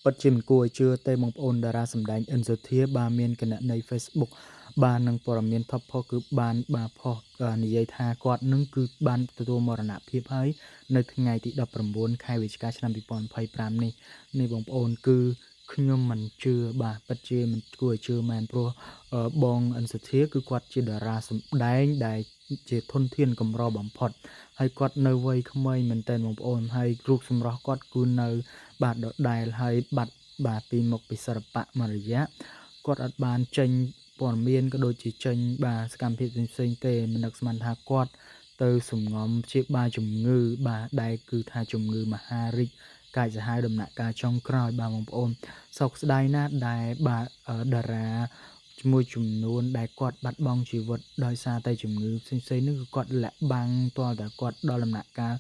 បិទជាមិនគួរឲ្យជឿទេបងប្អូនតារាសម្ដែងអិនសូធាបាទមានគណនី Facebook បាទនឹងព័ត៌មានថប់ផុសគឺបានបាទផុសនិយាយថាគាត់នឹងគឺបានទទួលមរណភាពហើយនៅថ្ងៃទី19ខែវិច្ឆិកាឆ្នាំ2025នេះបងប្អូនគឺខ្ញុំមិនជឿបាទពិតជាមិនគួរឲ្យជឿមែនព្រោះបងអិនសូធាគឺគាត់ជាតារាសម្ដែងដែលជាធនធានកម្របំផុតហើយគាត់នៅវ័យក្មេងមែនទែនបងប្អូនហើយរូបសម្រស់គាត់គឺនៅបាទដដែលហើយបាត់បាទពីមុខពីសិល្បៈមួយរយៈគាត់អត់បានចេញព័ត៌មានក៏ដូចជាចេញបាទសកម្មភាពផ្សេងៗទេមិននឹកស្មានថាគាត់ទៅសំងំព្យាបាលជំងឺបាទដែលគឺថាជំងឺមហារីកកាចសាហាវដំណាក់កាលចុងក្រោយបាទបងប្អូនសោកស្ដាយណាស់ដែលបាទតារាមួយចំនួនដែលគាត់បាត់បង់ជីវិតដោយសារតែជំងឺផ្សេងៗហ្នឹងគឺគាត់លាក់បាំងទាល់តែគាត់ដល់ដំណាក់កាល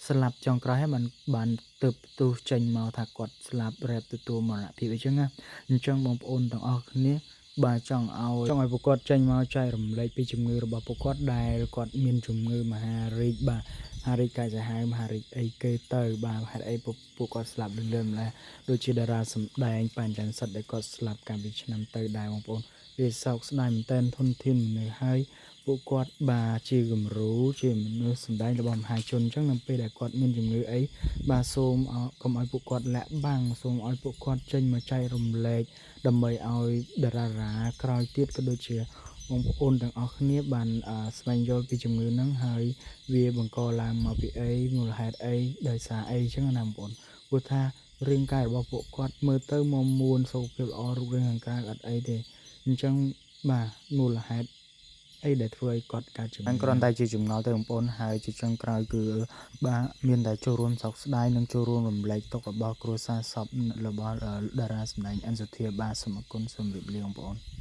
ស្លាប់ចុងក្រោយហើយបានទើបផ្ទុះចេញមកថាគាត់ស្លាប់រ៉េបទទួលមរណភាពអញ្ចឹងណាអញ្ចឹងបងប្អូនទាំងអស់គ្នាបាទចង់ឲ្យពួកគាត់ចេញមកចែករំលែកពីជំងឺរបស់ពួកគាត់ដែលគាត់មានជំងឺមហារីកបាទមហារីកកាចសាហាវមហារីកអីគេទៅបាទហេតុអីពួកគាត់ស្លាប់លឿនម្ល៉េះដូចជាតារាសម្ដែងប៉ែនច័ន្ទសិទ្ធដែលគាត់ស្លាប់កាលពីឆ្នាំទៅដែរបងប្អូនវាសោកស្ដាយមែនទែនធនធានមនុស្សហើយពួកគាត់បាទជាគំរូជាមនុស្សសម្ដែងរបស់មហាជនអញ្ចឹងនៅពេលដែលគាត់មានជំងឺអីបាទសូមកុំឲ្យពួកគាត់លាក់បាំងសូមឲ្យពួកគាត់ចេញមកចែករំលែកដើម្បីឲ្យតារាក្រោយទៀតក៏ដូចជាបងប្អូនទាំងអស់គ្នាបានស្វែងយល់ពីជំងឺហ្នឹងហើយវាបង្កឡើងមកពីអីមូលហេតុអីដោយសារអីអញ្ចឹងណាបងប្អូនព្រោះថារាងកាយរបស់ពួកគាត់មើលទៅមកមួនសុខភាពល្អរូបរាងខាងក្រៅអត់អីទេអញ្ចឹងបាទមូលហេតុអីដែលធ្វើឲ្យគាត់កើតជំងឺគ្រាន់តែជាចម្ងល់ទៅបងប្អូនហើយជាចុងក្រោយគឺបាទមានតែចូលរួមសោកស្ដាយនិងចូលរួមរំលែកទុក្ខរបស់គ្រួសារសពរបស់តារាសម្ដែងអិនសូធាបាទសូមអរគុណសូមជម្រាបលាបងប្អូន